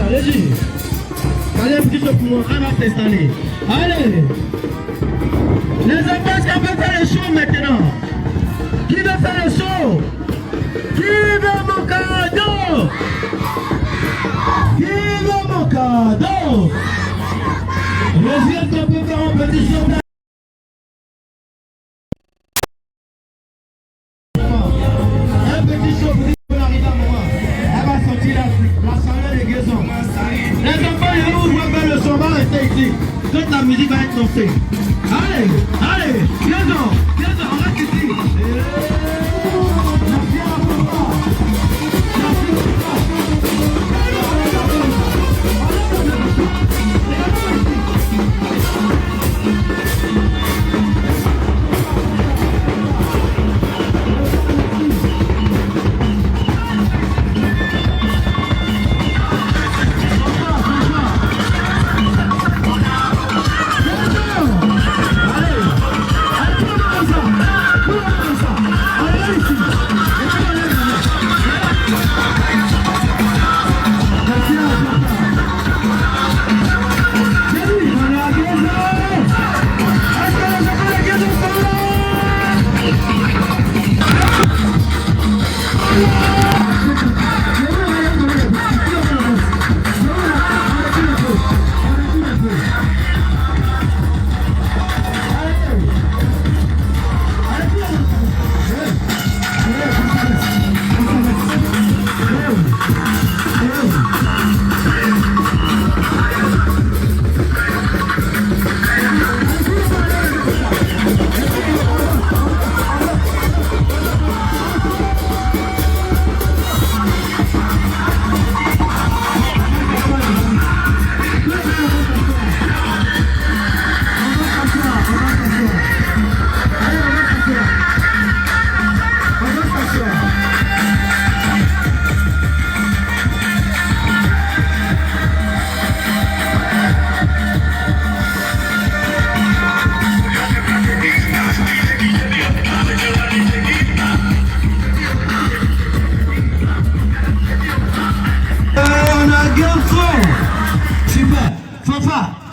allez-y. Allez, petit peu pour moi, on va s'installer. Allez. Les enfants, est-ce qu'on peut faire le show maintenant? Qui veut faire le show? Qui veut mon cadeau? Qui veut mon cadeau? Est-ce qu'on peut faire un petit show? Un petit show pour arriver à moi. Elle va sortir la chaleur des guésons. Les enfants, ils vont ouvrir vers le son, on va rester ici. Toute la musique va être lancée. Allez, allez, viens-en, on reste ici.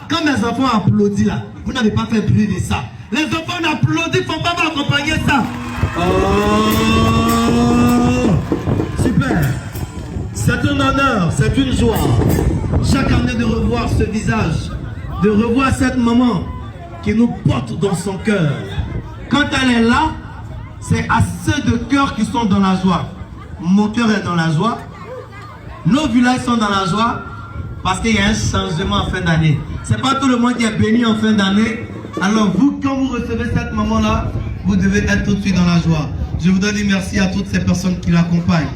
Quand mes enfants applaudissent là, vous n'avez pas fait plus de ça. Les enfants applaudissent, faut pas m'accompagner ça. Oh, super. C'est un honneur, c'est une joie. Chaque année de revoir ce visage, de revoir cette maman qui nous porte dans son cœur. Quand elle est là, c'est à ceux de cœur qui sont dans la joie. Mon cœur est dans la joie. Nos villages sont dans la joie. Parce qu'il y a un changement en fin d'année. Ce n'est pas tout le monde qui est béni en fin d'année. Alors vous, quand vous recevez cette maman-là, vous devez être tout de suite dans la joie. Je voudrais dire merci à toutes ces personnes qui l'accompagnent.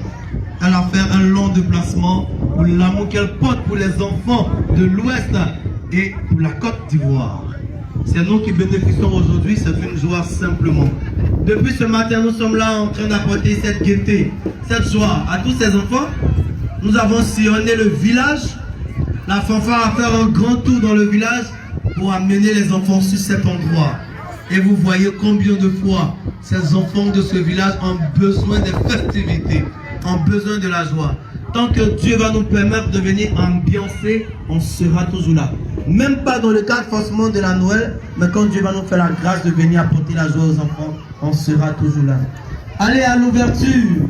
Elle a fait un long déplacement pour l'amour qu'elle porte pour les enfants de l'Ouest et pour la Côte d'Ivoire. C'est nous qui bénéficions aujourd'hui, c'est une joie simplement. Depuis ce matin, nous sommes là en train d'apporter cette gaieté, cette joie à tous ces enfants. Nous avons sillonné le village. La fanfare a fait un grand tour dans le village pour amener les enfants sur cet endroit. Et vous voyez combien de fois ces enfants de ce village ont besoin des festivités, ont besoin de la joie. Tant que Dieu va nous permettre de venir ambiancer, on sera toujours là. Même pas dans le cadre forcément de la Noël, mais quand Dieu va nous faire la grâce de venir apporter la joie aux enfants, on sera toujours là. Allez à l'ouverture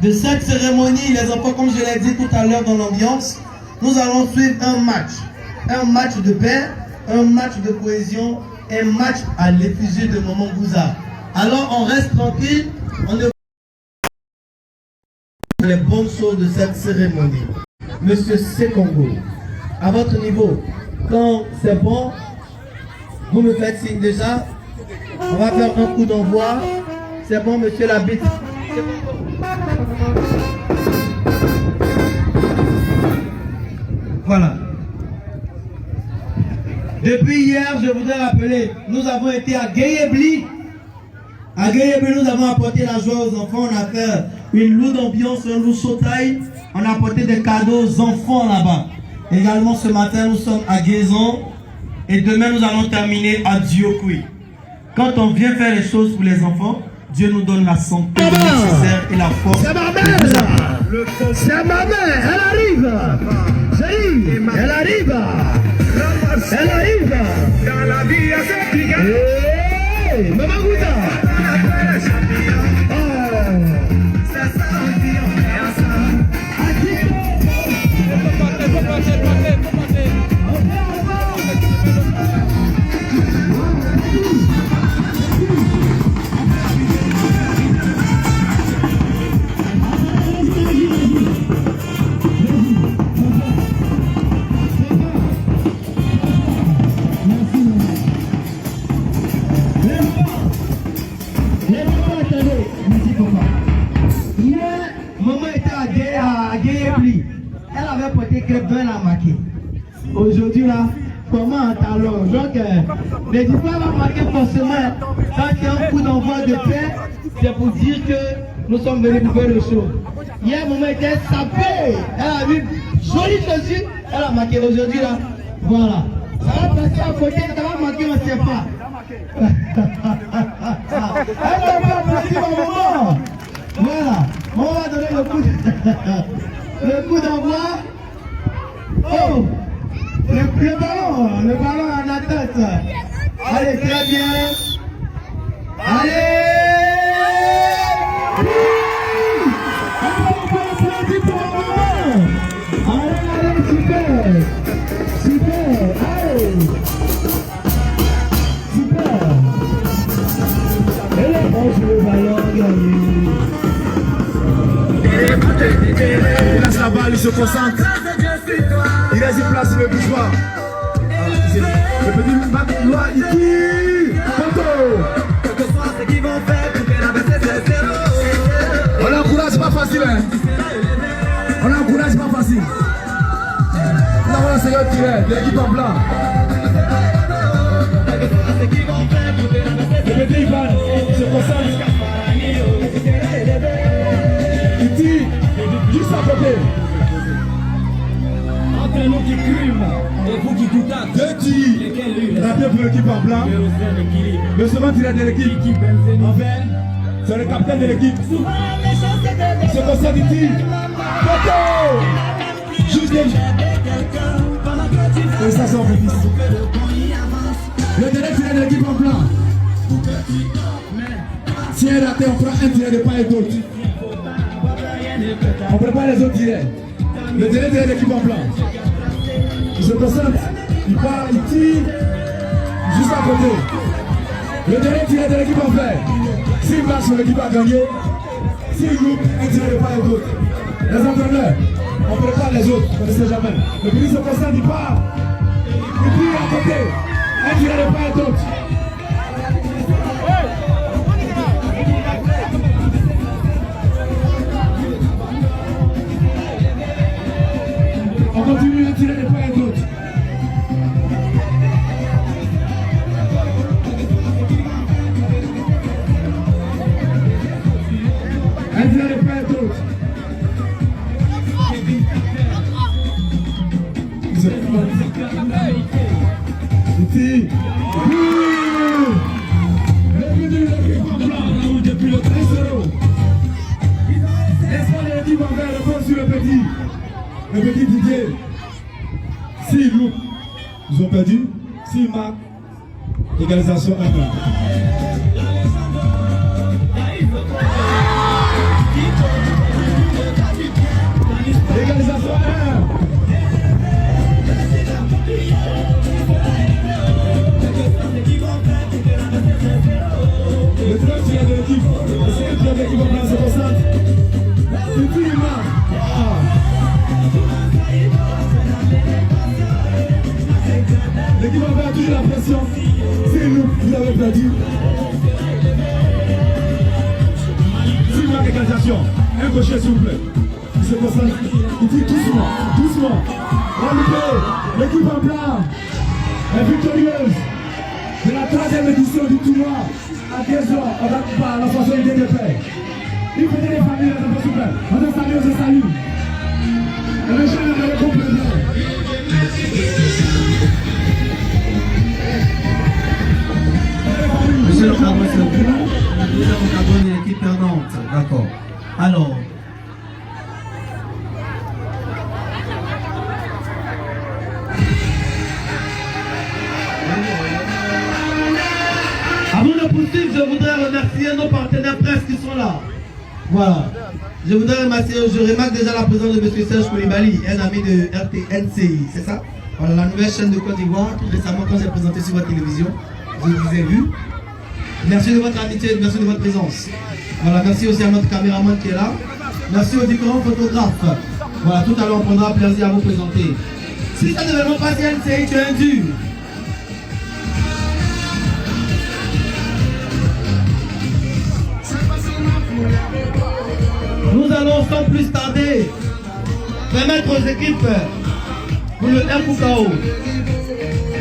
de cette cérémonie, les enfants, comme je l'ai dit tout à l'heure dans l'ambiance, nous allons suivre un match de paix, un match de cohésion, un match à l'effigie de Maman Bouza. Alors on reste tranquille, on ne les bonnes choses de cette cérémonie. Monsieur Sekongo, à votre niveau, quand c'est bon, vous me faites signe déjà. On va faire un coup d'envoi. C'est bon, monsieur Labitte. Voilà. Depuis hier, je voudrais rappeler, nous avons été à Guéyébli. À Guéyébli, nous avons apporté la joie aux enfants. On a fait une lourde ambiance, un lourd sautail. On a apporté des cadeaux aux enfants là-bas. Également, ce matin, nous sommes à Guézon. Et demain, nous allons terminer à Diokoui. Quand on vient faire les choses pour les enfants, Dieu nous donne la santé nécessaire et la force. C'est ma mère. C'est ma mère. Elle arrive. Elle arrive. Elle arrive. Dans la vie, hey, Maman Gouda. Aujourd'hui là, comment un talon? Donc, les diplômes vont marquer forcément quand il y a un coup d'envoi de paix, c'est pour dire que nous sommes venus pour faire le show. Hier, maman était sapée, elle a vu jolie chaussure, elle a marqué. Aujourd'hui là, voilà. Ça va passer à côté, ça va marquer, on ne sait pas. Elle va pas passer au moment. Voilà, on va donner le coup d'envoi. Oh! Le ballon en attente. Allez, très bien. Allez! Allez, super! Super! Allez! Super! Et là, on joue le ballon, Il lâche la balle, il se concentre. Il reste une place sur le bourgeois. Le petit Magloire, il tire. On l'encourage, pas facile. Hein. On l'encourage, pas facile. Nous avons un seigneur tireur de l'équipe en blanc. Le petit Ivan, il se concentre. Il tire juste à côté. Entre nous qui crime et vous qui coûtez. Deux tirs. Rappelez pour l'équipe en blanc. Le second tireur de l'équipe. Enfin, c'est le capitaine de l'équipe. Il se concentre, il tire. Photo. Juste des... Et ça sort petit. Le dernier tireur de l'équipe en blanc. Si elle est raté, on prend un tireur de part et d'autre. On prépare les autres tireurs. Le dernier tireur de l'équipe en blanc. Il se concentre, il part, il tire, juste à côté. Le dernier tireur de l'équipe en vert. S'il marche, l'équipe a gagné. S'il loupe, un tireur de part et d'autre. Les entraîneurs, on prépare les autres, on ne sait jamais. Le petit se concentre, il part. Il tire à côté. Un tireur de part et d'autre. On continue à tirer les points et d'autres. Un tirer les points et d'autres. Il tire. Le but de l'équipe en blanc depuis le 13-0. L'espoir de l'équipe en vert repose sur le petit. Le petit Didier, s'il loupe, ils ont perdu. S'il marque, égalisation 1-1. Égalisation 1-1. Le club tireur de l'équipe, le club de l'équipe en place se concentre. Et puis il marque. L'équipe en a toujours la pression. C'est nous, vous avez perdu. S'il marque égalisation, un gaucher s'il vous plaît. Il se concentre. Il dit doucement, doucement. Rendez-vous, l'équipe en blanc est victorieuse de la 3e édition du tournoi. À 10h, on va par la façon de paix. Il faut des familles, s'il vous plaît. On te salue, on te salue. Et les gens ont le complément. Monsieur le Président, nous avons poursuivre, je voudrais remercier nos partenaires presse qui sont là. Voilà. Je voudrais remercier, je remarque déjà la présence de M. Serge Koulibaly, un ami de RTNCI, c'est ça? Voilà, la nouvelle chaîne de Côte d'Ivoire. Tout récemment, quand j'ai présenté sur votre télévision, je vous ai vu. Merci de votre amitié, merci de votre présence. Voilà, merci aussi à notre caméraman qui est là. Merci aux différents photographes. Voilà, tout à l'heure, on prendra plaisir à vous présenter. Si ça ne devait pas passer, NCI, tu es un dur. Nous allons sans plus tarder permettre aux équipes pour le RKO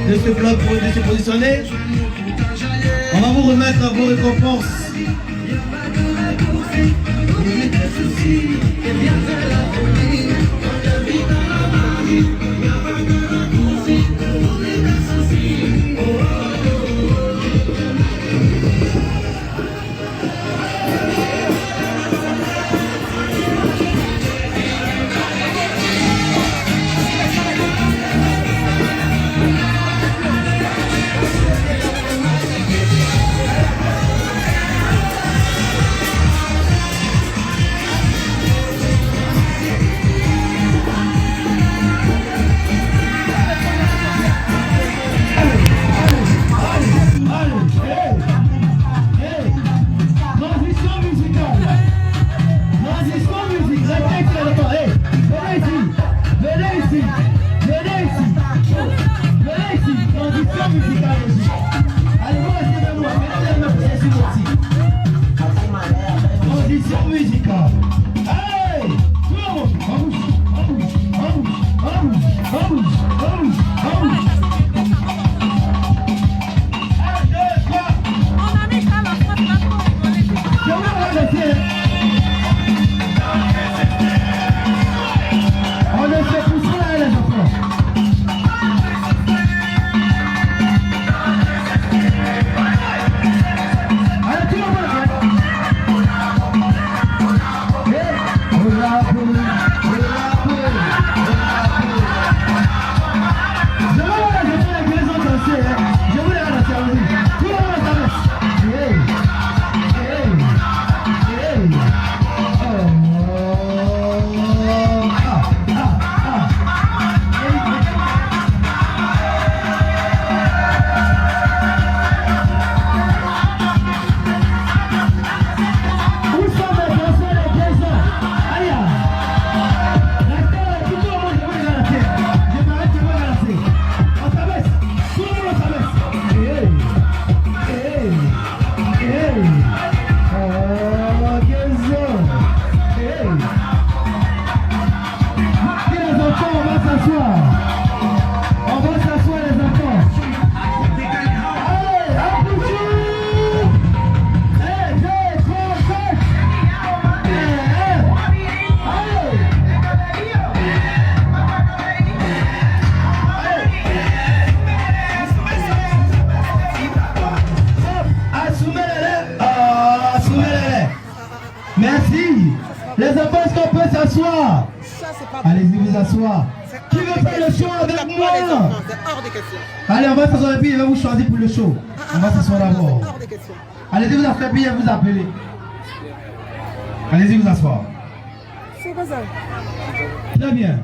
de se positionner. On va vous remettre vos récompenses. Merci. Les enfants, est-ce qu'on peut s'asseoir? Allez-y, vous asseoir. Qui veut faire le show avec moi? Allez, on va s'asseoir et puis il va vous choisir pour le show. On va s'asseoir d'abord. Allez-y, vous asseoir et puis il va vous appeler. Allez-y, vous asseoir. Très bien.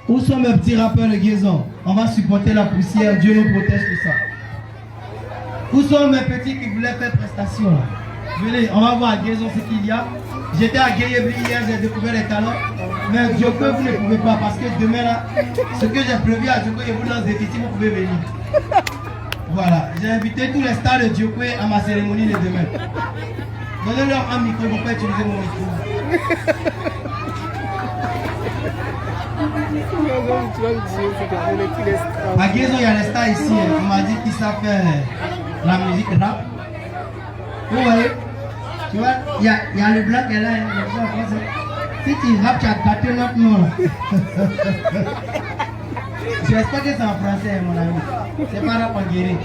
Où sont mes petits rappeurs de Guézon? On va supporter la poussière. Dieu nous protège de ça. Où sont mes petits qui voulaient faire prestation? Venez, on va voir à Guézon ce qu'il y a. J'étais à Guéyébli hier, j'ai découvert les talents. Mais Djoko, vous ne pouvez pas parce que demain là, ce que j'ai prévu à Djoko, et vous dans des petits, vous pouvez venir. Voilà, j'ai invité tous les stars de Djoko à ma cérémonie de demain. Donnez-leur un micro pour pas utiliser mon micro. À Guézon, il y a les stars ici. On m'a dit qu'ils savent faire la musique rap. Vous voyez? Tu vois, il y a le blanc qui est là. Si tu rappes, tu as gâté notre nom. J'espère que c'est en français, mon ami. C'est pas rap en guéri.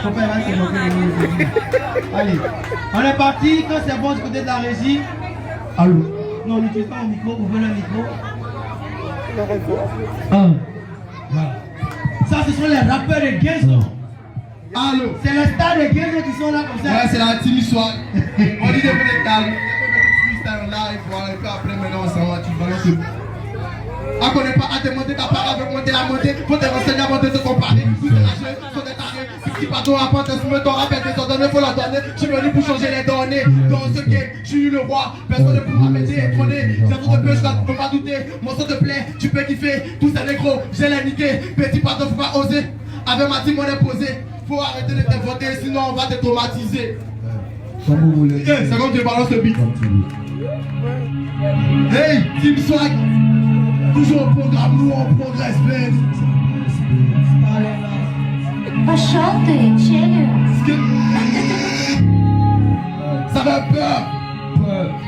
Faut pas se moquer de nous. Allez, on est parti. Quand c'est bon du côté de la régie. Allô? Non, n'utilise pas mon micro. Ouvrez le micro. Voilà. Ça, ce sont les rappeurs de Guézon. Allô. C'est les stars de Guézo qui sont là comme ça. Ouais, c'est la team soir. On dit de venir calme. Freestyle live, voilà, et puis après maintenant on s'en va, tu vas. On connaît pas à te monter ta part avec monter la montée. Faut te renseigner avant de te comparer. Tout est lâché, sont des tarés. Si pas ton rapport, te soumet ton rappel, tes ordonnées, faut leur donner. Je suis venu pour changer les données. Dans ce game, je suis le roi. Personne ne pourra m'aider et trôner. J'avoue de peu, je ne peux pas douter. Mon son te plaît, tu peux kiffer. Tous ces négros, j'ai les niqué. Petit pardon, faut pas oser. Avec ma team, on est posé. Faut arrêter de te voter, sinon on va te traumatiser. Comme vous voulez. C'est comme tu balances le beat. Hey, Team Swag. Toujours au programme, nous on progresse, man. Pachante, chega. Ça fait peur.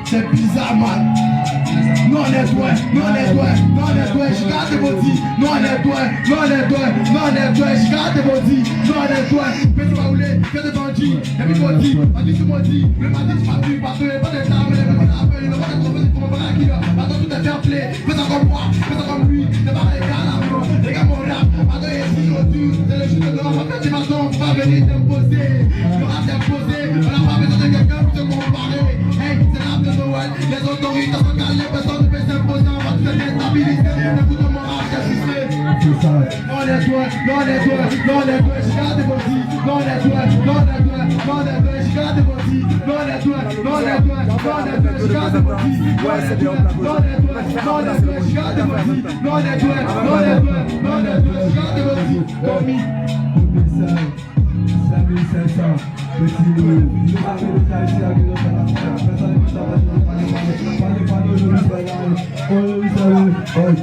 C'est bizarre, man. Non, on est doué, non, on est doué, non, on est doué, je garde vos dits. Non, on est doué, non, on est doué, non, on est doué, je garde vos dits. Non, on est doué, petit baoulé, que de bandits. Et puis, on dit, tu m'as dit, le matin, tu m'as vu, pas de temps, mais le matin, le matin, tu m'as vu, pour me voir qui là. Attends, tout est fair play, fais ça comme moi, fais ça comme lui. Ne pas les gars, là, les gars, mon rap. Attends, il y a 6 jours, c'est le jour de l'or. Après, tu m'as on va venir t'imposer. Le rap t'imposer, on n'a pas besoin de quelqu'un pour te comparer. Hey, c'est l'art de Noël, les autorités sont calées, personne ne peut s'imposer, on va tout déstabiliser. Écoute mon rap, C'est ça. non, les doigts, non, les doigts, non, les doigts, je garde vos dits. Non, les doigts, non, les doigts, non, les doigts, je garde vos dits. Non, les doigts, non, les doigts, non, les doigts, je garde vos dits. Non, les doigts, non, les doigts, non, les doigts, je garde vos dits. Non, les doigts, non, les doigts, non, les doigts, je garde vos dits. Commis. 5500, petit loup, nous avons le travail à nous faire personne ne peut pas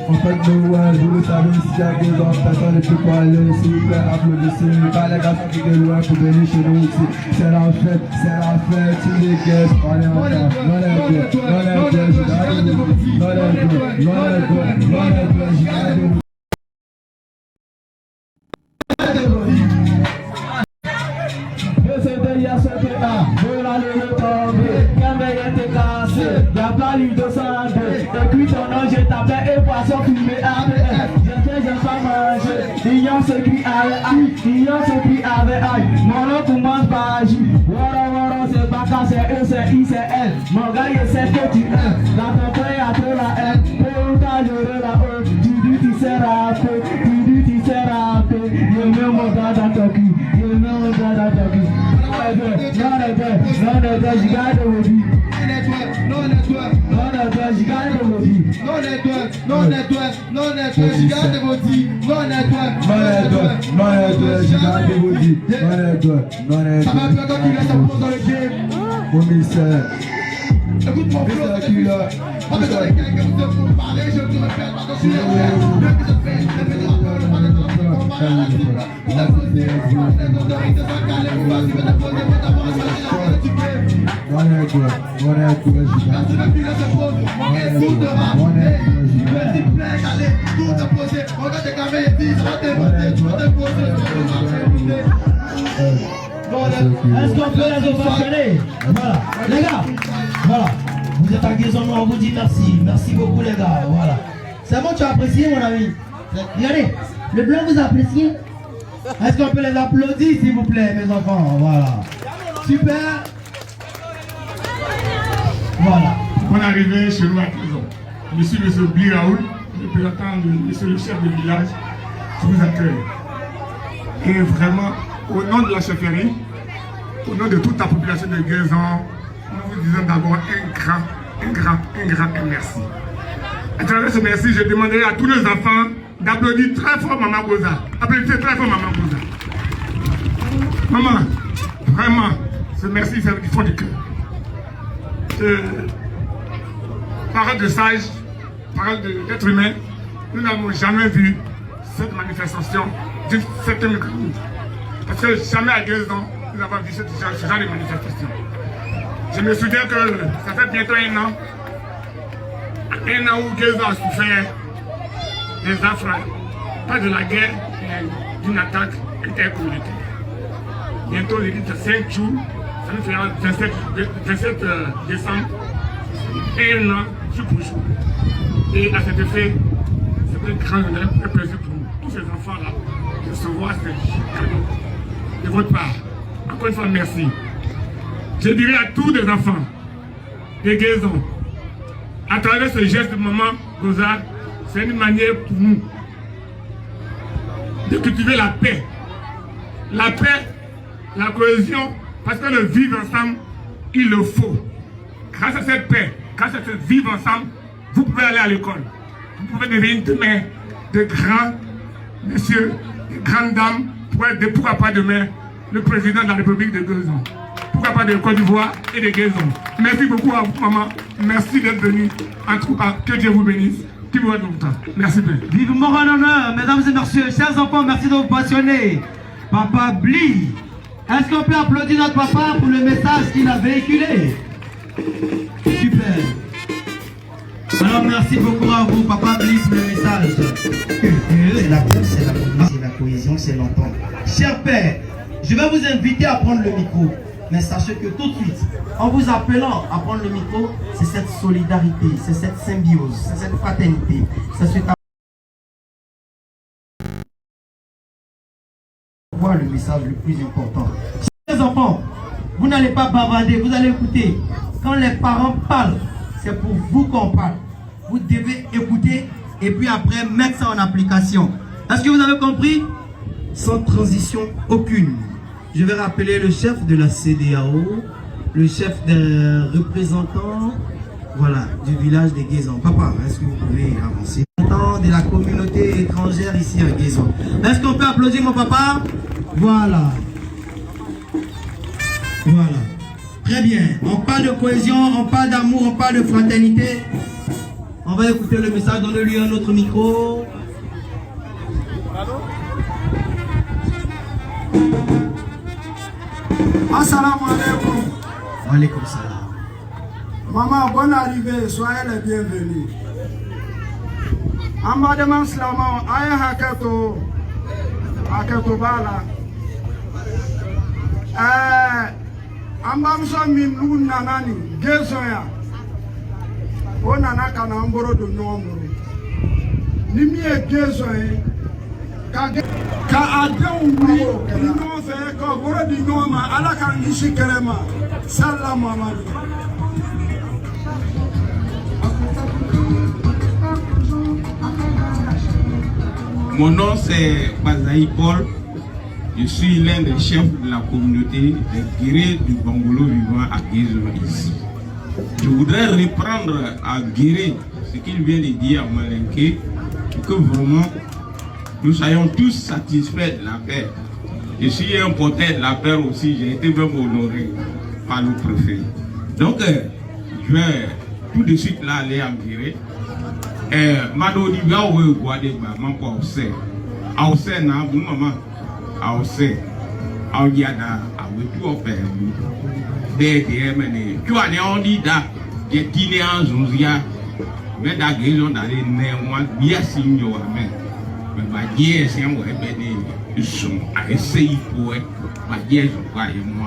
en fait, Noël, vous le savez, ici à Guézon, personne ne peut pas aller, s'il vous plaît, applaudissez, pas les garçons qui viennent loin pour venir chez nous ici, c'est la fête, tous les guests, on est en train, non les deux, je garde vos vies, non les deux, je garde vos vies. Voilà le retombé, Caméra était cassé, y'a pas eu de sang, et puis ton nom j'ai tapé et poisson fumé avec j'ai pas mangé, Ignon se crie avec aïe, Ignon se crie avec aïe, mon nom commence par J, Wara c'est pas quand c'est eux, c'est I, c'est elle, mon gars il sait que tu aimes, dans ton frère y'a trop la haine, pour ta journée la haut, tu dis tu sais rapper, je mets mon gars dans ton cul, je garde vos vies. Non, les doigts, je garde vos vies. non, les doigts, je garde vos dits. Non, les doigts, ça va bien quand tu laisses un pause dans le game. Écoute mon flow, c'est qui là? Pas besoin de quelqu'un qui te faut parler, je te répète, pardon, je suis le frère. Même que je fais, je fais des rappeurs, pas de temps, on parle à la cible. Pour ta sauter, les autorités sont calées, pour vas-y, mais t'as posé, mais t'as pas choisi la gueule du game. Merci de plus laisser pause, mon gars, tout de rap. Petit plein, allez, tout te poser. Regarde tes caméras et dis, ça va t'évoter, tu vas te poser, tu vas te Est-ce qu'on peut les ovationner? Voilà, les gars, voilà. Vous êtes à Guézon, on vous dit merci. Merci beaucoup, les gars. Voilà. C'est bon, tu as apprécié, mon ami? Regardez, le blanc vous a apprécié? Est-ce qu'on peut les applaudir, s'il vous plaît, mes enfants? Voilà. Super. Voilà. Bonne arrivée chez nous à Guézon. Je suis M. Bli Raoul, représentant de M. le chef de village qui vous accueille. Et vraiment, au nom de la chefferie, au nom de toute la population de Guézon, nous vous disons d'abord un grand merci. À travers ce merci, je demanderai à tous les enfants d'applaudir très fort Maman Goza. Applaudissez très fort Maman Goza. Maman, vraiment, ce merci, c'est du fond du cœur. Parole de sage, parole d'être humain, nous n'avons jamais vu cette manifestation d'une certaine grandeur. Parce que jamais à 2 ans, nous avons vu ce genre de manifestation. Je me souviens que ça fait bientôt 1 an. 1 an où Guézon a souffert des affres, pas de la guerre, mais d'une attaque intercommunautaire. Bientôt, il dit 5 jours, ça nous fera 27 décembre, 1 an, jour pour jour. Et à cet effet, c'est un grand honneur, un plaisir pour nous, tous ces enfants-là, de recevoir ces cadeaux. de votre part. Encore une fois, merci. Je dirais à tous les enfants des Guézons, à travers ce geste de maman Rosa, c'est une manière pour nous de cultiver la paix. La paix, la cohésion, parce que le vivre ensemble, il le faut. Grâce à cette paix, grâce à ce vivre ensemble, vous pouvez aller à l'école. Vous pouvez devenir demain de grands messieurs, de grandes dames, pourquoi pas demain le président de la République de Guézon. Pourquoi pas de Côte d'Ivoire et de Guézon. Merci beaucoup à vous, maman. Merci d'être venu. En tout cas, que Dieu vous bénisse. Qui vous aide longtemps. Merci bien. Vive mort en honneur, mesdames et messieurs, chers enfants, merci de vous passionner. Papa Bli, est-ce qu'on peut applaudir notre papa pour le message qu'il a véhiculé? Super. Alors merci beaucoup à vous, papa Bli, pour le message. C'est la paix, c'est la communion, c'est la cohésion, c'est l'entente. Cher père, je vais vous inviter à prendre le micro. Mais sachez que tout de suite, en vous appelant à prendre le micro, c'est cette solidarité, c'est cette symbiose, c'est cette fraternité, c'est ce voir le message le plus important. Chers enfants, vous n'allez pas bavarder, vous allez écouter. Quand les parents parlent, c'est pour vous qu'on parle. Vous devez écouter et puis après mettre ça en application. Est-ce que vous avez compris? Sans transition aucune. Je vais rappeler le chef de la CEDEAO, le chef des représentants, voilà, du village de Guézon. Papa, est-ce que vous pouvez avancer? De la communauté étrangère ici à Guézon. Est-ce qu'on peut applaudir mon papa? Voilà. Voilà. Très bien. On parle de cohésion, on parle d'amour, on parle de fraternité. On va écouter le message, donnez-lui un autre micro. Assalamu alaikum. Alaikum salam. Maman, bonne arrivée, soyez les bienvenus. Ambadement Slama, Aya Haketo Bala. Ambamso Minu Nanani, Gezoya. Onana Kanamboro de Nomoro. Nimi et Gezoya. Ka adon wuli ni ɲɔgɔn fɛ ka woro di ɲɔgɔn ma ala k'an kisi kɛlɛ ma salila mamadu. Mon nom c'est Bazaï Paul. Je suis l'un des chefs de la communauté des guerriers du Bangolo vivant à Guézon ici. Je voudrais reprendre à Guéré ce qu'il vient de dire à Malinké pour que vraiment nous soyons tous satisfaits de la paix. Je suis un porteur de la paix aussi, j'ai été même honoré par le préfet. Donc, je vais tout de suite là aller en Guéré. Mado di bia owe guade ba manko ose. Ause na bu mama. Ause. Audiada awetu ope. De mene. Tu ane odi da de tine anzunzia. Me da Guézon da le ne wan bia sinyo amen. Me ba die sen wo ebe de sum a ese ipo ba die so kwa ye mo.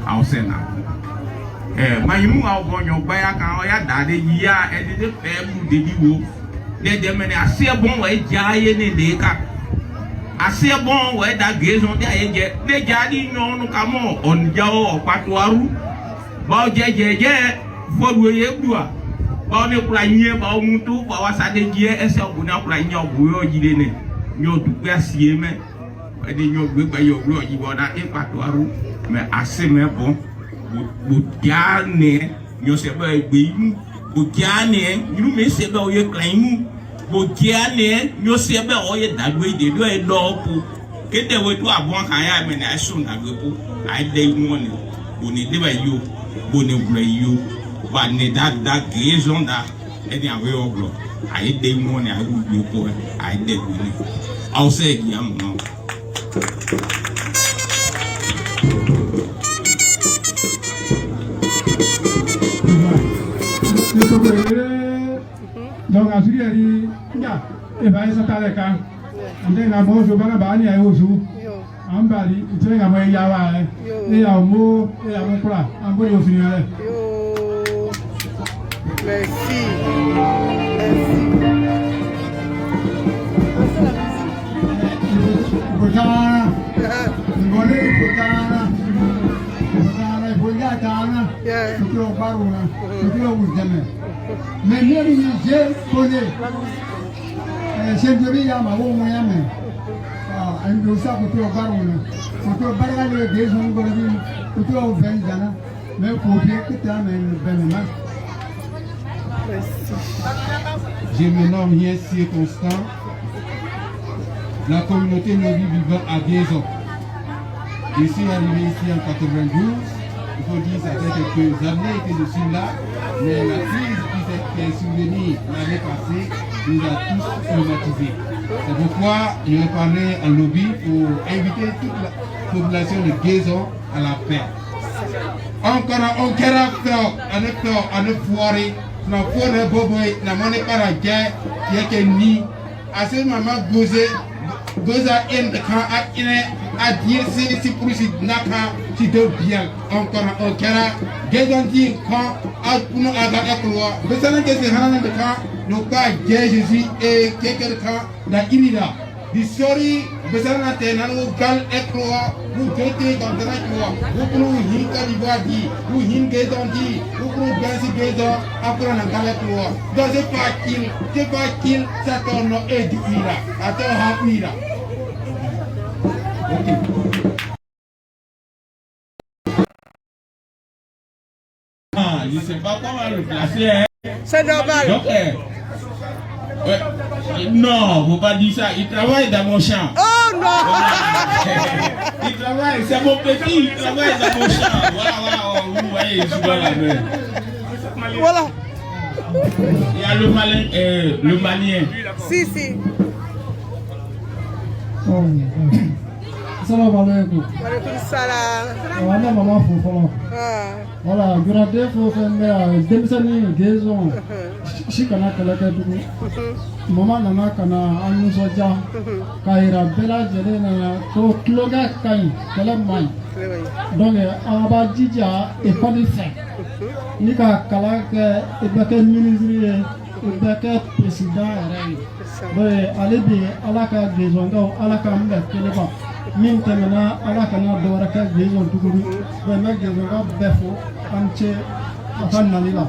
Ause na. Mayimu a obonyo baya kan o ya dade ya edede fe mu dedi wo de mene ase bon we jaaye ne de ka ase bon we da Guézon de aye je de jadi nyonu ka mo on jawo opatoaru ba jejeje fodu ye bua ba ne kula nye ba omuntu ba wasade je ese obuna kula nye obuyo jide ne nyo dupe asie me de nyo gbe yo blo yi boda e patoaru me ase me bon Bodiane, nous sommes béimu. Bodiane, nous me sommes oye claimu. Bodiane, nous sommes oye dadwe de do e dopo. Que te we to abon kaya me na so na gbo. Ai dey money. Boni de ba yo, boni bra yo. Ba ne da Guézon da e ni awe oglo. Ai dey money ai wo ko ai dey boni. Au se gi am no. Donc, à ce moment-là, il va y avoir des cas. On est là, bon, je vais aller à Ozu. On va aller, tu sais, il y a un mot, il y a un plat. On va aller au final. Merci. Je me nomme Yessi Constant, la communauté Nobi vivant à Guézon. Je suis arrivé ici en 92. Il faut dire que ça fait quelques années que je suis là, mais la crise qui est survenue l'année passée nous a tous traumatisés. C'est pourquoi je vais parler en lobby pour inviter toute la population de Guézon à la paix. On caractère, on est foiré, on a foiré boboy, on a mané par la guerre, qui est qu'un nid. À ce moment, Goza en de camp à dire si pour si naka si de bien encore on kera Guézon dit quand à pour nous à écloire mais ça n'est que c'est hanan de camp nous pas Jésus et quelqu'un camp la inida di sori besana te nanu gal écloire vous jeter dans la joie vous pour hinka di badi vous hin Guézon dit vous pour danser Guézon après la gal écloire dans c'est pas qu'il ça tourne et du ira attends ira. Ah, je ne sais pas comment le placer. Hein. C'est normal. Donc, non, faut pas dire ça. Il travaille dans mon champ. Oh non! Voilà. Il travaille, c'est mon petit, il travaille dans mon champ. Voilà, vous voyez, je dois la main. Voilà. Il y a le malien. Si, si. Salam alaikum. Walaikum salam. Voilà maman Fofo. Voilà, gradé Fofo mais Demsani Guézon. Chikana kalaka dugu. Maman nana kana anu soja. Kaira bela jere na to kloga kai kala mai. Donc aba dija et pas de fait. Nika kalaka et baka ministre et baka président rai. Mais allez bien alaka Guézon do alaka mba keleba. Min temena ala kana dora ka Guézon tukuru be me Guézon ka befo anche atan nalila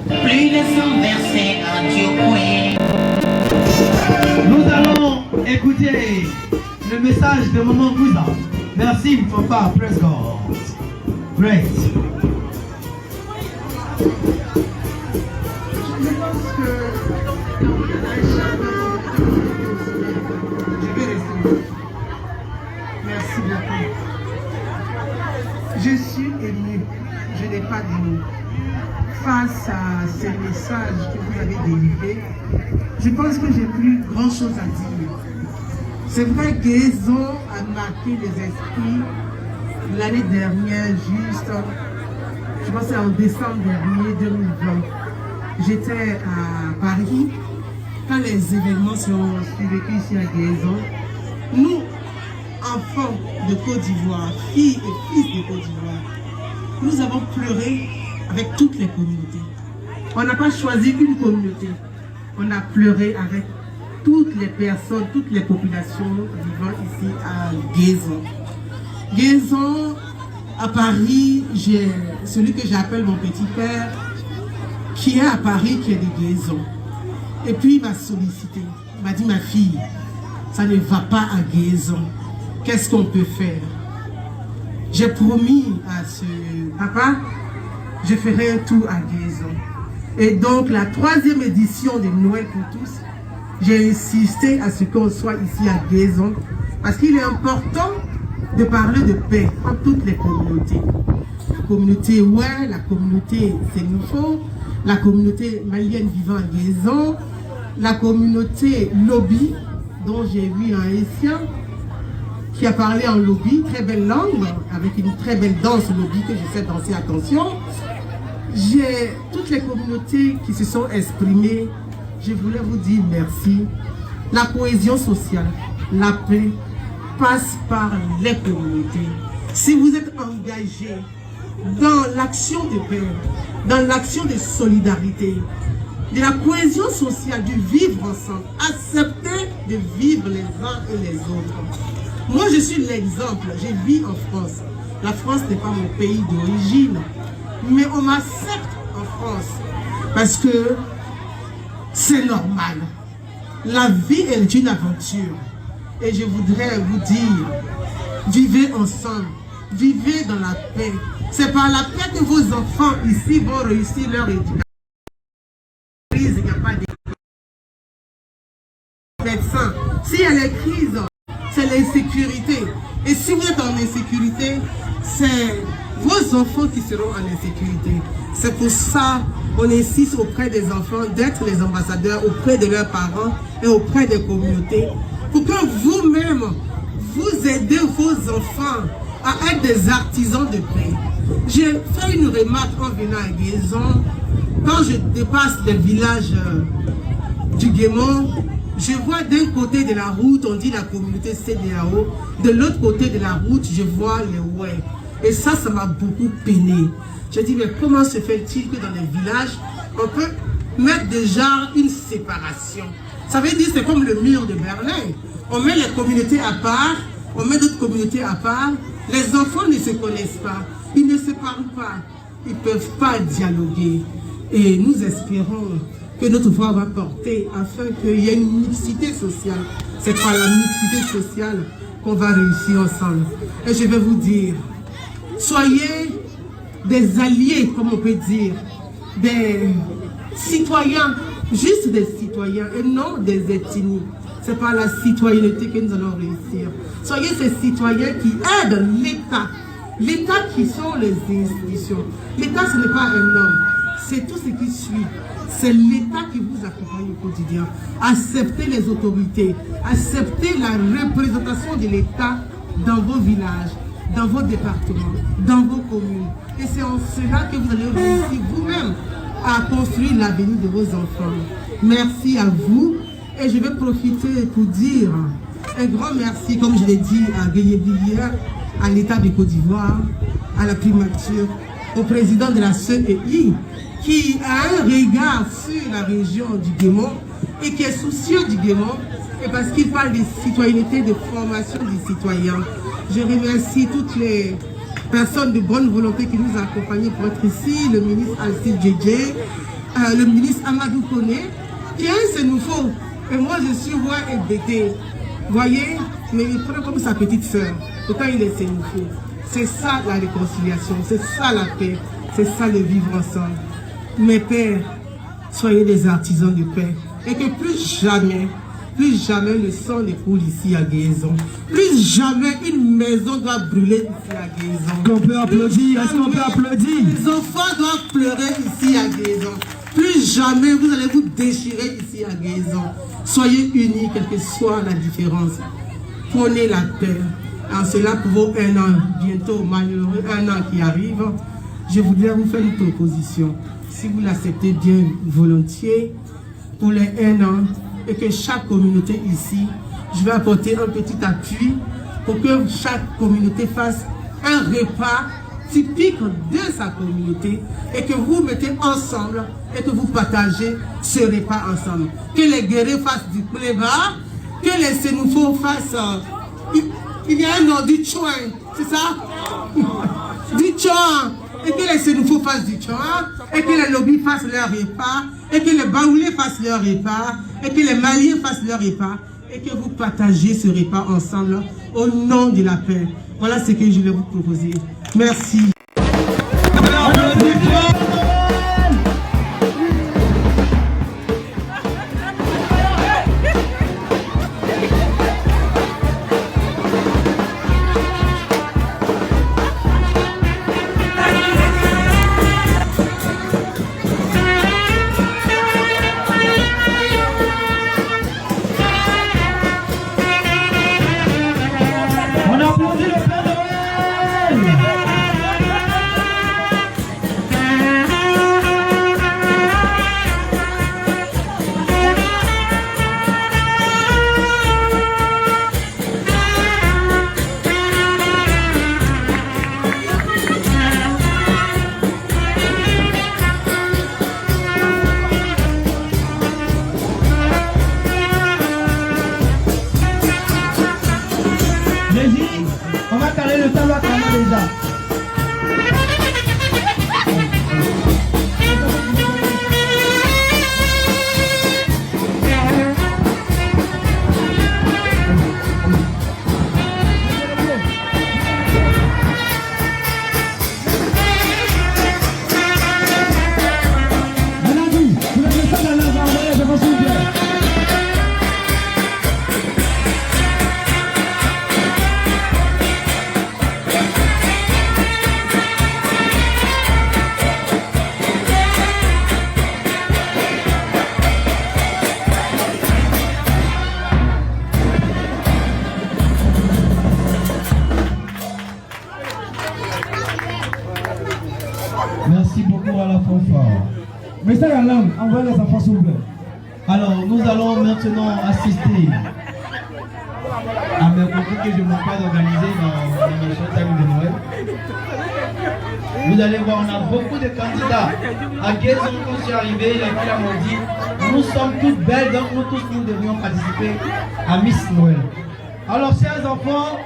plus de 100 versets à Dieu. Nous allons écouter le message de Maman Gouza. Merci papa, praise God. Great. Je pense que merci beaucoup. Je suis ému, je n'ai pas de mots. Face à ces messages que vous avez délivrés, je pense que j'ai plus grand chose à dire. C'est vrai que Guézon a marqué les esprits l'année dernière, juste, je pense que c'est en décembre dernier 2020. J'étais à Paris quand les événements sont vécus ici à Guézon. Nous, enfants de Côte d'Ivoire, filles et fils de Côte d'Ivoire, nous avons pleuré avec toutes les communautés. On n'a pas choisi une communauté, on a pleuré avec toutes les personnes, toutes les populations vivant ici à Guézon. Guézon, à Paris, j'ai celui que j'appelle mon petit père, qui est à Paris, qui est de Guézon. Et puis il m'a sollicité, il m'a dit ma fille, ça ne va pas à Guézon. Qu'est-ce qu'on peut faire? J'ai promis à ce papa, je ferai un tour à Guézon. Et donc la 3e édition de Noël pour tous, j'ai insisté à ce qu'on soit ici à Guézon, parce qu'il est important de parler de paix en toutes les communautés. La communauté ouais, la communauté Sénoufo, la communauté malienne vivant à Guézon, la communauté lobby, dont j'ai vu un Haïtien qui a parlé en lobby, très belle langue, avec une très belle danse lobby que je sais danser, attention. J'ai toutes les communautés qui se sont exprimées, je voulais vous dire merci. La cohésion sociale, la paix passe par les communautés. Si vous êtes engagés dans l'action de paix, dans l'action de solidarité, de la cohésion sociale, du vivre ensemble, accepter de vivre les uns et les autres. Moi, je suis l'exemple, je vis en France. La France n'est pas mon pays d'origine, mais on m'accepte en France parce que c'est normal. La vie est une aventure et je voudrais vous dire, vivez ensemble, vivez dans la paix. C'est par la paix que vos enfants ici vont réussir leur éducation. Il n'y a pas de médecin. S'il y a les crises, c'est l'insécurité. Et si vous êtes en insécurité, c'est vos enfants qui seront en insécurité. C'est pour ça qu'on insiste auprès des enfants d'être les ambassadeurs auprès de leurs parents et auprès des communautés pour que vous-même, vous aidez vos enfants à être des artisans de paix. J'ai fait une remarque en venant à Guézon. Quand je dépasse le village du Guémon, je vois d'un côté de la route, on dit la communauté CDAO, de l'autre côté de la route, je vois les ouais. Et ça m'a beaucoup peiné. Je dis, mais comment se fait-il que dans les villages, on peut mettre déjà une séparation? Ça veut dire, c'est comme le mur de Berlin. On met les communautés à part, on met d'autres communautés à part. Les enfants ne se connaissent pas, ils ne se parlent pas, ils ne peuvent pas dialoguer. Et nous espérons que notre voix va porter afin qu'il y ait une mixité sociale. C'est par la mixité sociale qu'on va réussir ensemble. Et je vais vous dire, soyez des alliés, comme on peut dire, des citoyens, juste des citoyens et non des ethnies. C'est par la citoyenneté que nous allons réussir. Soyez ces citoyens qui aident l'État. L'État qui sont les institutions. L'État, ce n'est pas un homme. C'est tout ce qui suit. C'est l'État qui vous accompagne au quotidien. Acceptez les autorités. Acceptez la représentation de l'État dans vos villages, dans vos départements, dans vos communes. Et c'est en cela que vous allez réussir vous-même à construire l'avenir de vos enfants. Merci à vous. Et je vais profiter pour dire un grand merci, comme je l'ai dit à Guéyébi hier, à l'État de Côte d'Ivoire, à la primature, au président de la CEI, qui a un regard sur la région du Guémon et qui est soucieux du Guémon, et parce qu'il parle de citoyenneté, de formation des citoyens. Je remercie toutes les personnes de bonne volonté qui nous ont accompagnés pour être ici, le ministre Alcide Djedje, le ministre Amadou Koné, qui est un Sénoufo. Et moi, je suis roi et bêté. Voyez, mais il prend comme sa petite sœur. Pourtant, il est Sénoufo. C'est ça la réconciliation, c'est ça la paix, c'est ça le vivre ensemble. Mes pères, soyez des artisans de paix. Et que plus jamais le sang ne coule ici à Guézon. Plus jamais une maison doit brûler ici à Guézon. On peut applaudir, est-ce qu'on peut applaudir? Les enfants doivent pleurer ici à Guézon. Plus jamais vous allez vous déchirer ici à Guézon. Soyez unis, quelle que soit la différence. Prenez la paix. En cela, pour vos 1 an, bientôt malheureux 1 an qui arrive, je voudrais vous faire une proposition. Si vous l'acceptez bien volontiers, pour les 1 an, et que chaque communauté ici, je vais apporter un petit appui pour que chaque communauté fasse un repas typique de sa communauté et que vous mettez ensemble et que vous partagez ce repas ensemble. Que les guerriers fassent du pléba, que les sénoufos fassent... il y a un nom du chouin, c'est ça? Du chouin. Et que les sénoufos fassent du chouin, et que les lobbies fassent leur repas, et que les baoulés fassent leur repas, et que les maliens fassent leur repas, et que vous partagez ce repas ensemble au nom de la paix. Voilà ce que je vais vous proposer. Merci. déjà. Merci beaucoup à la fanfare. Message en langue, envoyez les enfants s'il vous plaît. Alors, nous allons maintenant assister à mes concours que je ne manque pas d'organiser dans le showtime de Noël. Vous allez voir, on a beaucoup de candidats. À Guézon, quand je suis arrivé, les filles m'ont dit, nous sommes toutes belles, donc nous tous, nous devrions participer à Miss Noël. Alors, chers enfants,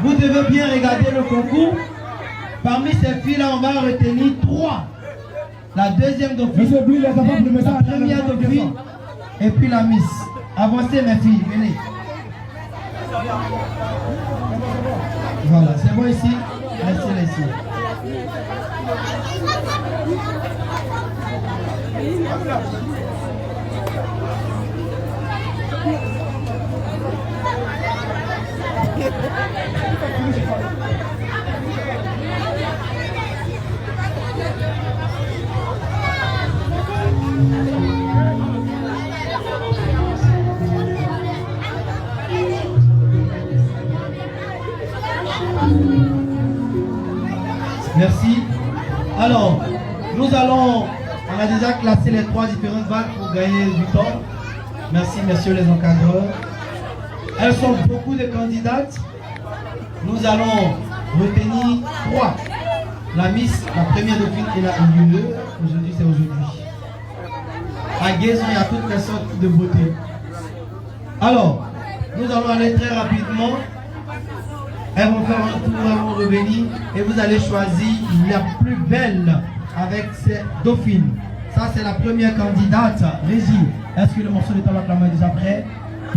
vous devez bien regarder le concours. Parmi ces filles-là, on va retenir 3. La deuxième dauphine, la première dauphine, et puis la Miss. Avancez mes filles, venez. Voilà, c'est bon ici. Restez ici. Merci. Alors, nous allons, on a déjà classé les 3 différentes vagues pour gagner du temps. Merci, messieurs les encadreurs. Elles sont beaucoup de candidates. Nous allons retenir 3. La Miss, la première dauphine et la lieu. Aujourd'hui, c'est aujourd'hui. À Guézon, il y a toutes les sortes de beauté. Alors, nous allons aller très rapidement. Elles vont faire un tour, elles vont revenir et vous allez choisir la plus belle avec ces dauphines. Ça, c'est la première candidate. Régie, est-ce que le morceau de tabac est déjà prêt?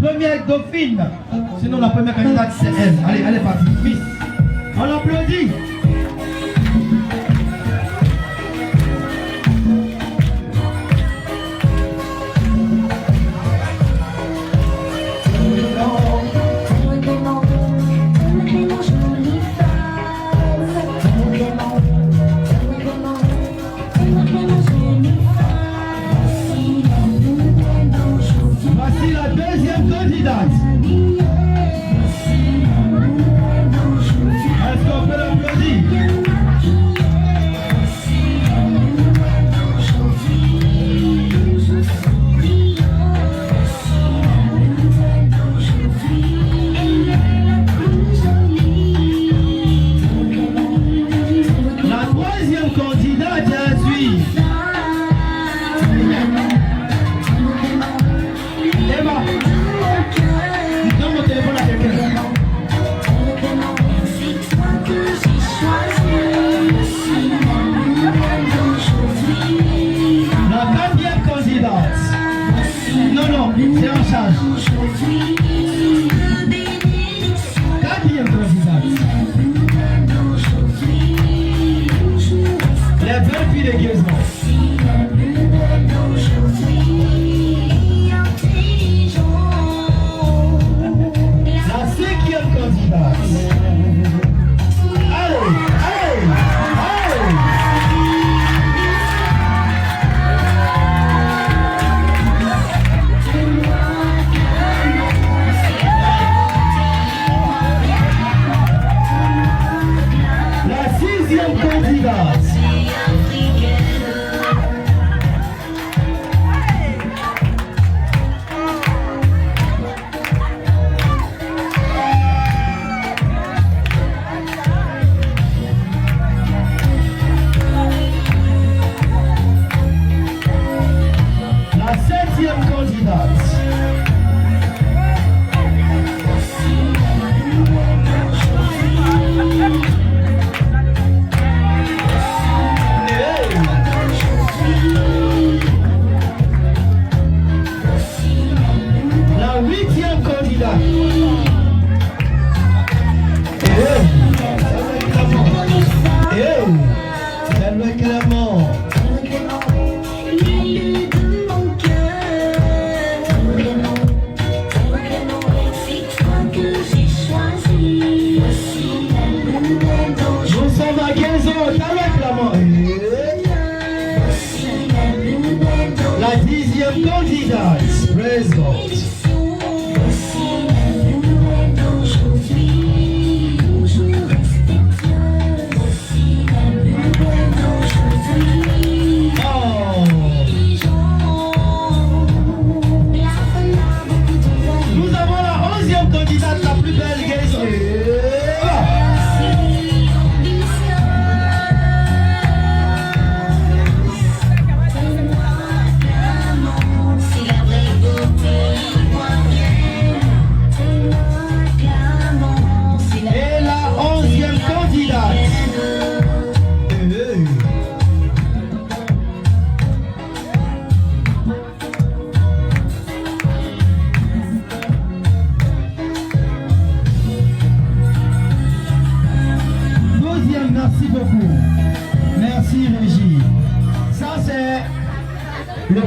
Première dauphine. Sinon, la première candidate, c'est elle. Allez, elle est partie. Miss. On l'applaudit. Voici la deuxième candidate. Est-ce qu'on peut l'applaudir?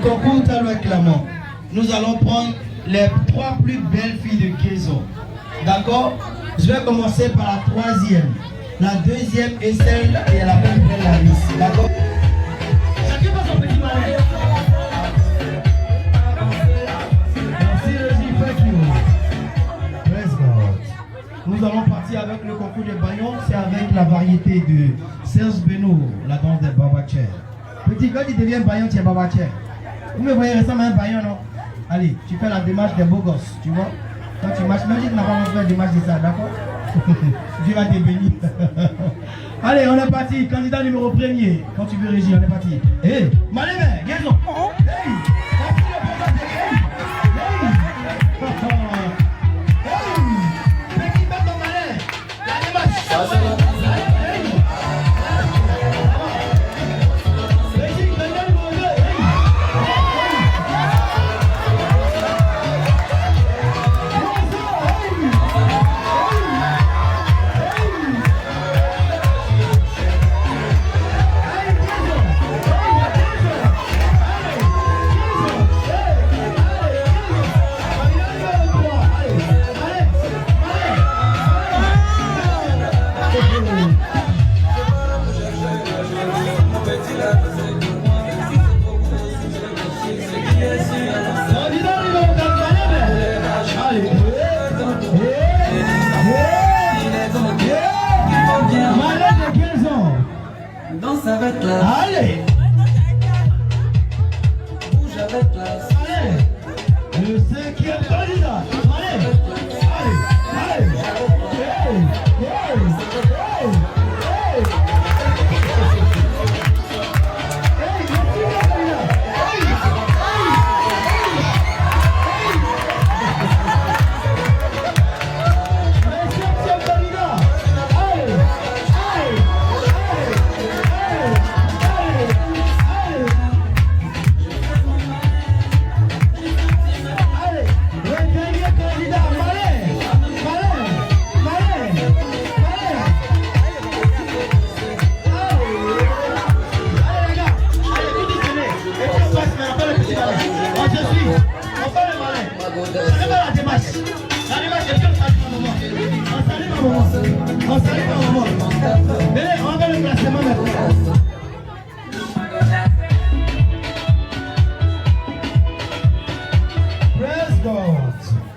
concours Talou Clamant, nous allons prendre les 3 plus belles filles de Guézon. D'accord? Je vais commencer par la 3e. La 2e est celle et la plus belle, la Miss. D'accord? Chacun va son petit malin. Merci Régie, thank you. Praise God. Nous allons partir avec le concours de Bayon. C'est avec la variété de Serge Benoît, la danse des Babachères. Petit, quand tu deviens Bayon, tu es Babachère. Vous me voyez ressembler à un Bayon, non? Allez, tu fais la démarche des beaux gosses, tu vois? Quand tu marches, même si tu n'as pas fait la démarche de ça, d'accord? Dieu va te bénir. Allez, on est parti. Candidat numéro 1er. Quand tu veux régir, on est parti. Hé, Malémé, Guézon. Hey, petit bête dans Malais. La démarche. Danse avec classe. Allez. Bouge avec classe. Allez. Le 5e candidat. Allez. Allez. Allez.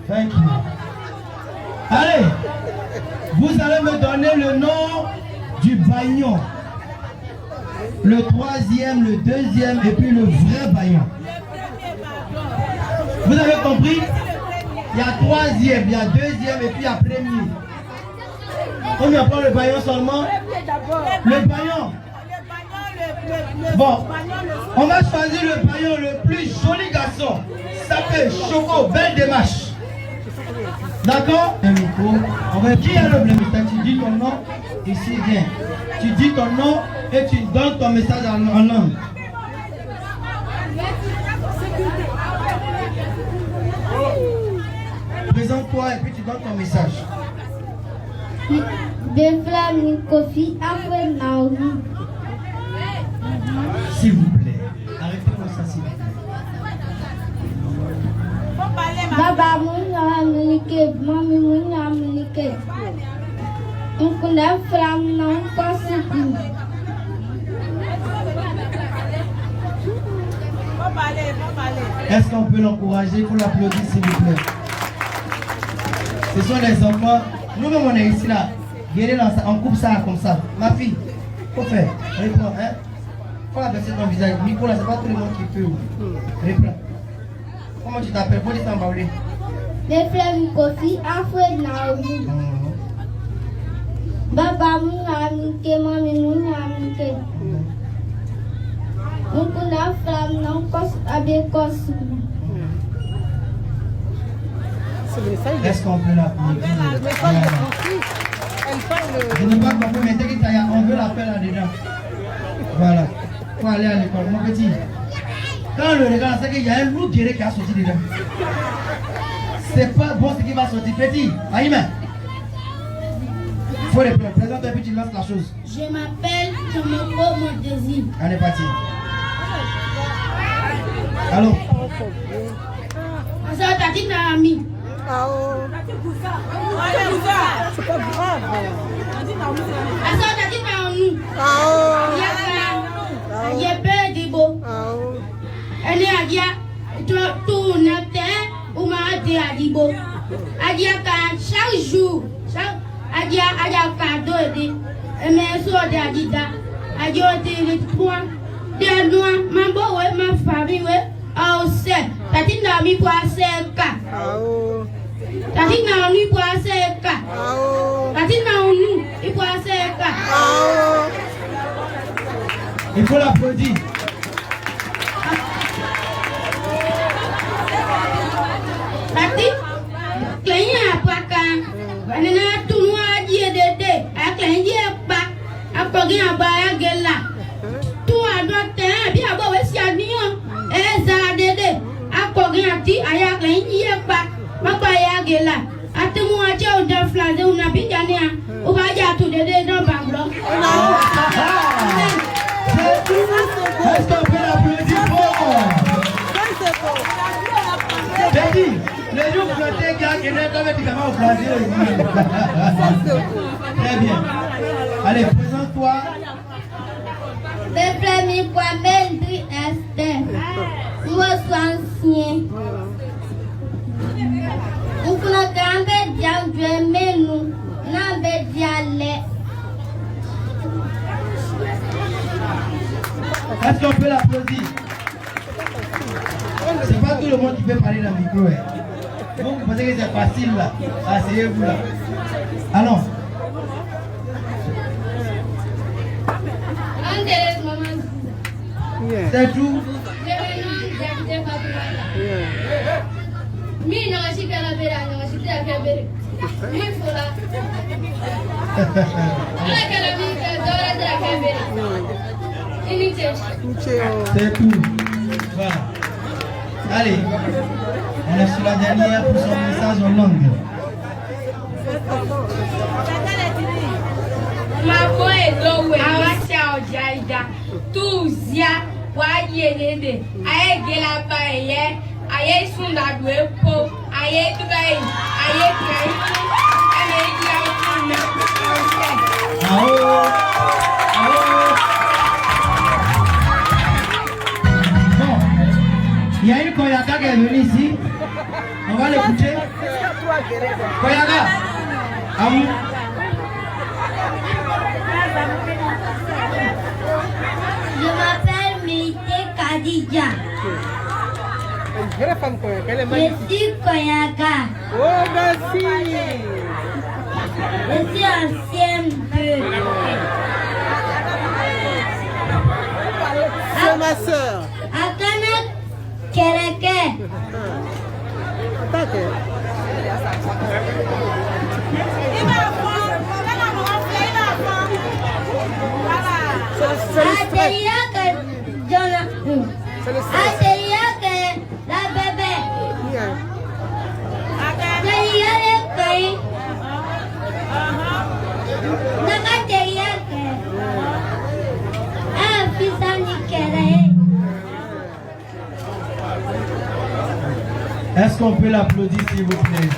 Thank you. Allez, vous allez me donner le nom du Bayon. Le 3e, le 2e et puis le vrai Bayon. Vous avez compris? Il y a 3e, il y a 2e et puis il y a 1er. On ne prend le Bayon seulement? Le Bayon. Bon, on va choisir le Bayon le plus joli garçon. Sapé, Choco, belle démarche. D'accord? Un micro. On va qui a le message? Tu dis ton nom, ici viens. Tu dis ton nom et tu donnes ton message en langue. Présente-toi et puis tu donnes ton message. De flammes Kofi après Naomi. S'il vous plaît, arrêtez-moi ça s'il vous plaît. Baba mounya amilike, mami mounya amilike. On connaît flamme non possible. Est-ce qu'on peut l'encourager? Il faut l'applaudir s'il vous plaît. Ce sont les enfants. Nous-mêmes on est ici là. Viens là, on coupe ça comme ça. Ma fille, faut faire. Reprends, hein. Faut abaisser ton visage. Micro là, c'est pas tout le monde qui peut. Reprends. Comment tu t'appelles? Faut dire ça en baoulé. Les flammes Kofi après Naomi. Baba mounya amilike, mami mounya amilike. On connaît flamme non possible. Est-ce qu'on peut l'appeler? Je n'ai pas compris, mais dès on veut l'appeler là-dedans. Voilà. Il faut aller à l'école, mon petit. Quand on le regarde, c'est qu'il y a un loup qui a sorti dedans. C'est pas bon ce qui va sortir. Petit, Aïma. Il faut les prendre. Présente et puis tu lances la chose. Je m'appelle Tomoko Modesi. On est parti. Alors. Ça, t'as dit ma amie. C'est pas grave. Ça, t'as dit ma amie. Il y a pas de beau. Elle est à dire, tout n'est pas ou m'a dit à Dibo. À dire chaque jour, à dire cadeau, mais sur des Adida, à dire des points, des noix, ma beau, ma famille, ah, c'est, t'as dit n'a mis pour assez cas. T'as dit n'a mis pour assez cas. T'as dit n'a mis pour assez cas. Il faut l'applaudir. Tati, kayaknya apa kan? Karena semua dia dede, kayaknya apa? Apa gini apa ya gila? Tua dua teh, biar bawa siapa za dede, apa gini hati ayah kayaknya apa? Apa ya gila? Ati mu aja udah flash, udah pinjamnya, ubah jatuh dede no banglo. Est-ce qu'on peut l'applaudir fort? J'ai dit, les jours flottés qui a gagné comme médicament au plaisir. Très bien. Allez, présente-toi. Peuple mi Kwame Esther. Moi ancien. On a grandi dans le menu, dans le dialecte. Est-ce qu'on peut l'applaudir? C'est pas tout le monde qui peut parler dans le micro. Vous pensez que c'est facile là? Asseyez-vous là. Allons. C'est tout? C'est tout. Voilà. Allez, on est sur la dernière pour son message en langue. Ma voix est low, Awasia Ojaida, Tuzia, Wayede, Aye Gelapaye, Aye Sundadwe Po, Aye Tugai, Aye Kai, Il y a une Koyaka qui est venue ici. On va l'écouter. Koyaka. Amou. Je m'appelle Méité Kadija. Je suis Koyaka. Oh, merci. Je suis ancienne de. C'est ma soeur. Akana Kereke. La bébé. Est-ce qu'on peut l'applaudir s'il vous plaît?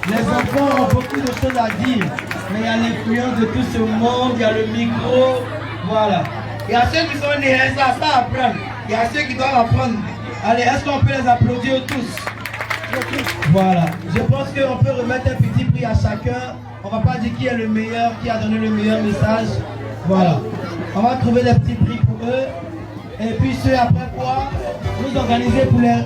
Les enfants ont beaucoup de choses à dire, mais il y a l'influence de tout ce monde, il y a le micro, voilà. Il y a ceux qui sont nés, ça apprendre. Il y a ceux qui doivent apprendre. Allez, est-ce qu'on peut les applaudir tous? Voilà. Je pense qu'on peut remettre un petit prix à chacun. On ne va pas dire qui est le meilleur, qui a donné le meilleur message. Voilà. On va trouver des petits prix pour eux. Et puis ceux après quoi, nous organiser pour les...